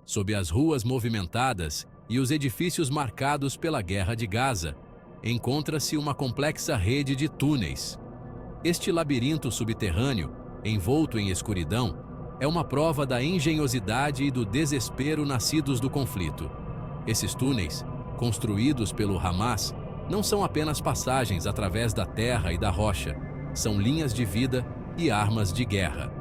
Sob as ruas movimentadas e os edifícios marcados pela Guerra de Gaza, encontra-se uma complexa rede de túneis. Este labirinto subterrâneo, envolto em escuridão, é uma prova da engenhosidade e do desespero nascidos do conflito. Esses túneis, construídos pelo Hamas, não são apenas passagens através da terra e da rocha, são linhas de vida e armas de guerra.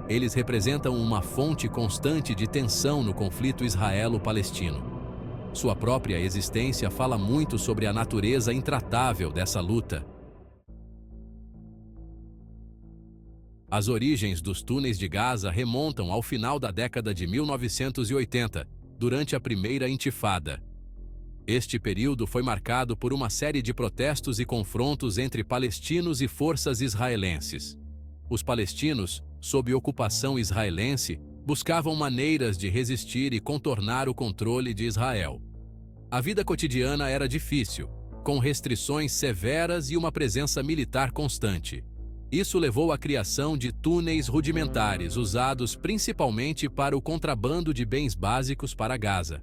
Eles representam uma fonte constante de tensão no conflito israelo-palestino. Sua própria existência fala muito sobre a natureza intratável dessa luta. As origens dos túneis de Gaza remontam ao final da década de 1980, durante a primeira intifada. Este período foi marcado por uma série de protestos e confrontos entre palestinos e forças israelenses. Os palestinos, sob ocupação israelense, buscavam maneiras de resistir e contornar o controle de Israel. A vida cotidiana era difícil, com restrições severas e uma presença militar constante. Isso levou à criação de túneis rudimentares usados principalmente para o contrabando de bens básicos para Gaza.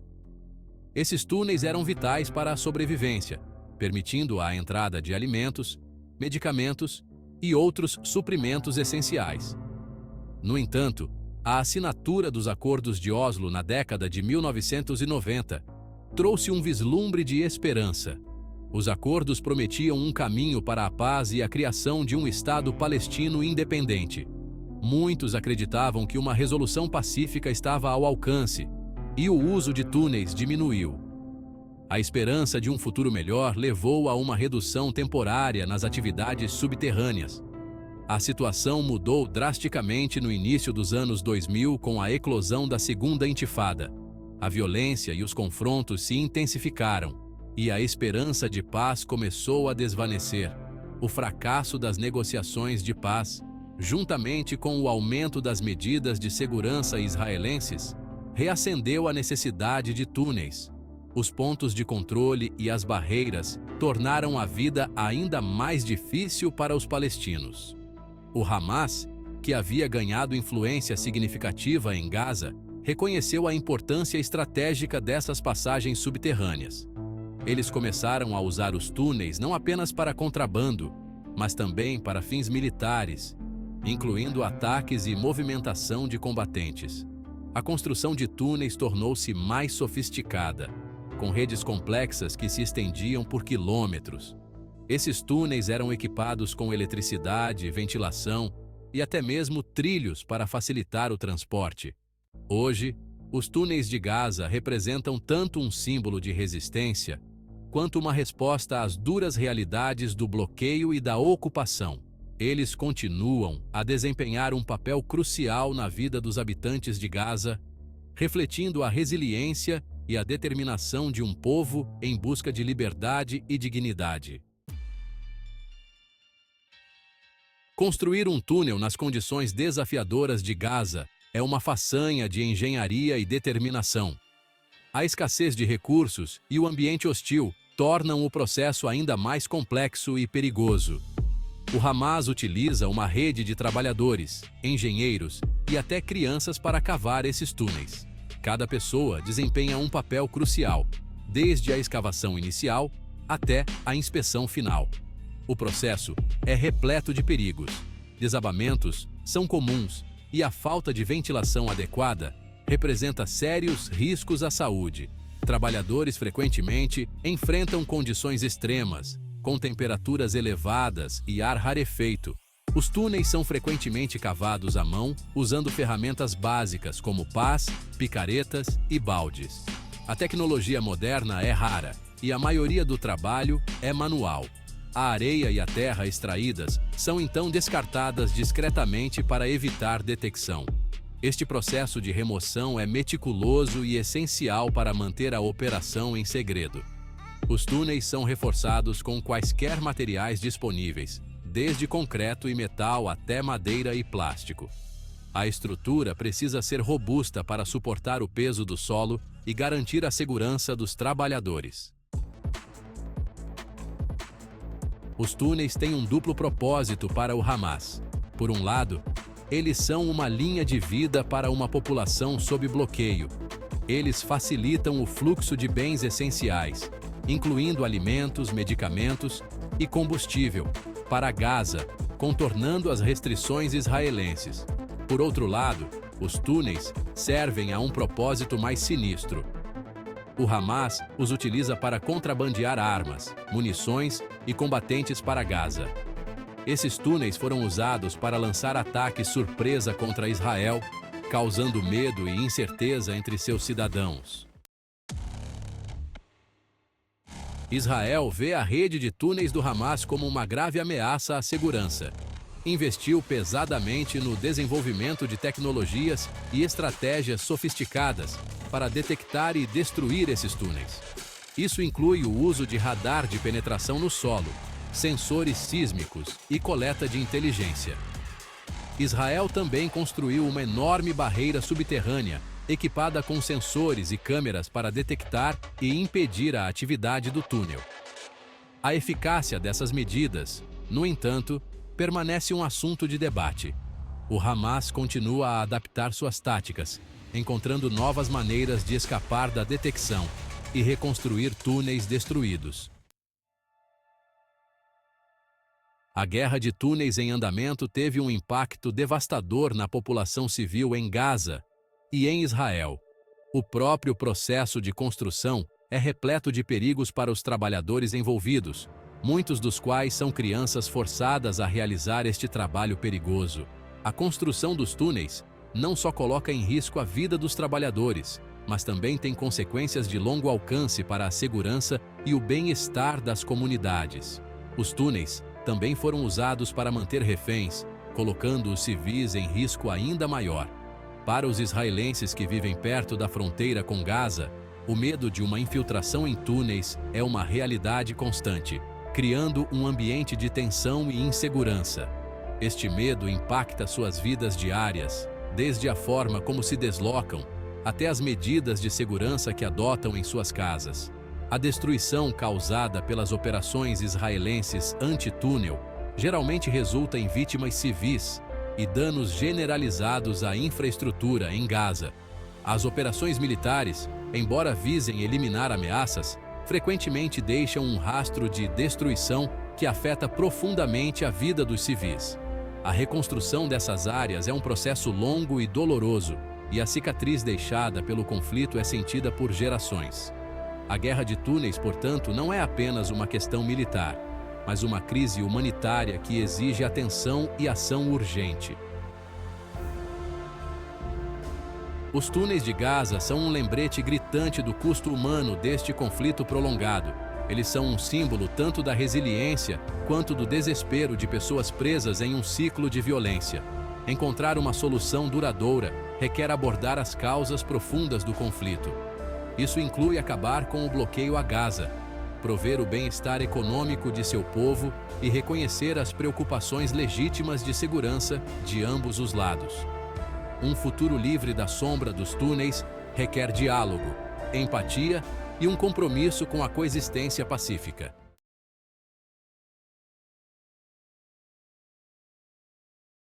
Esses túneis eram vitais para a sobrevivência, permitindo a entrada de alimentos, medicamentos e outros suprimentos essenciais. No entanto, a assinatura dos Acordos de Oslo na década de 1990 trouxe um vislumbre de esperança. Os acordos prometiam um caminho para a paz e a criação de um Estado palestino independente. Muitos acreditavam que uma resolução pacífica estava ao alcance, e o uso de túneis diminuiu. A esperança de um futuro melhor levou a uma redução temporária nas atividades subterrâneas. A situação mudou drasticamente no início dos anos 2000 com a eclosão da Segunda Intifada. A violência e os confrontos se intensificaram, e a esperança de paz começou a desvanecer. O fracasso das negociações de paz, juntamente com o aumento das medidas de segurança israelenses, reacendeu a necessidade de túneis. Os pontos de controle e as barreiras tornaram a vida ainda mais difícil para os palestinos. O Hamas, que havia ganhado influência significativa em Gaza, reconheceu a importância estratégica dessas passagens subterrâneas. Eles começaram a usar os túneis não apenas para contrabando, mas também para fins militares, incluindo ataques e movimentação de combatentes. A construção de túneis tornou-se mais sofisticada, com redes complexas que se estendiam por quilômetros. Esses túneis eram equipados com eletricidade, ventilação e até mesmo trilhos para facilitar o transporte. Hoje, os túneis de Gaza representam tanto um símbolo de resistência, quanto uma resposta às duras realidades do bloqueio e da ocupação. Eles continuam a desempenhar um papel crucial na vida dos habitantes de Gaza, refletindo a resiliência e a determinação de um povo em busca de liberdade e dignidade. Construir um túnel nas condições desafiadoras de Gaza é uma façanha de engenharia e determinação. A escassez de recursos e o ambiente hostil tornam o processo ainda mais complexo e perigoso. O Hamas utiliza uma rede de trabalhadores, engenheiros e até crianças para cavar esses túneis. Cada pessoa desempenha um papel crucial, desde a escavação inicial até a inspeção final. O processo é repleto de perigos. Desabamentos são comuns e a falta de ventilação adequada representa sérios riscos à saúde. Trabalhadores frequentemente enfrentam condições extremas, com temperaturas elevadas e ar rarefeito. Os túneis são frequentemente cavados à mão, usando ferramentas básicas como pás, picaretas e baldes. A tecnologia moderna é rara e a maioria do trabalho é manual. A areia e a terra extraídas são então descartadas discretamente para evitar detecção. Este processo de remoção é meticuloso e essencial para manter a operação em segredo. Os túneis são reforçados com quaisquer materiais disponíveis, desde concreto e metal até madeira e plástico. A estrutura precisa ser robusta para suportar o peso do solo e garantir a segurança dos trabalhadores. Os túneis têm um duplo propósito para o Hamas. Por um lado, eles são uma linha de vida para uma população sob bloqueio. Eles facilitam o fluxo de bens essenciais, incluindo alimentos, medicamentos e combustível, para Gaza, contornando as restrições israelenses. Por outro lado, os túneis servem a um propósito mais sinistro. O Hamas os utiliza para contrabandear armas, munições e combatentes para Gaza. Esses túneis foram usados para lançar ataques surpresa contra Israel, causando medo e incerteza entre seus cidadãos. Israel vê a rede de túneis do Hamas como uma grave ameaça à segurança. Investiu pesadamente no desenvolvimento de tecnologias e estratégias sofisticadas para detectar e destruir esses túneis. Isso inclui o uso de radar de penetração no solo, sensores sísmicos e coleta de inteligência. Israel também construiu uma enorme barreira subterrânea, equipada com sensores e câmeras para detectar e impedir a atividade do túnel. A eficácia dessas medidas, no entanto, permanece um assunto de debate. O Hamas continua a adaptar suas táticas, encontrando novas maneiras de escapar da detecção e reconstruir túneis destruídos. A guerra de túneis em andamento teve um impacto devastador na população civil em Gaza e em Israel. O próprio processo de construção é repleto de perigos para os trabalhadores envolvidos, muitos dos quais são crianças forçadas a realizar este trabalho perigoso. A construção dos túneis não só coloca em risco a vida dos trabalhadores, mas também tem consequências de longo alcance para a segurança e o bem-estar das comunidades. Os túneis também foram usados para manter reféns, colocando os civis em risco ainda maior. Para os israelenses que vivem perto da fronteira com Gaza, o medo de uma infiltração em túneis é uma realidade constante, criando um ambiente de tensão e insegurança. Este medo impacta suas vidas diárias, desde a forma como se deslocam, até as medidas de segurança que adotam em suas casas. A destruição causada pelas operações israelenses anti-túnel geralmente resulta em vítimas civis e danos generalizados à infraestrutura em Gaza. As operações militares, embora visem eliminar ameaças, frequentemente deixam um rastro de destruição que afeta profundamente a vida dos civis. A reconstrução dessas áreas é um processo longo e doloroso, e a cicatriz deixada pelo conflito é sentida por gerações. A guerra de túneis, portanto, não é apenas uma questão militar, mas uma crise humanitária que exige atenção e ação urgente. Os túneis de Gaza são um lembrete gritante do custo humano deste conflito prolongado. Eles são um símbolo tanto da resiliência quanto do desespero de pessoas presas em um ciclo de violência. Encontrar uma solução duradoura requer abordar as causas profundas do conflito. Isso inclui acabar com o bloqueio a Gaza, prover o bem-estar econômico de seu povo e reconhecer as preocupações legítimas de segurança de ambos os lados. Um futuro livre da sombra dos túneis requer diálogo, empatia e um compromisso com a coexistência pacífica.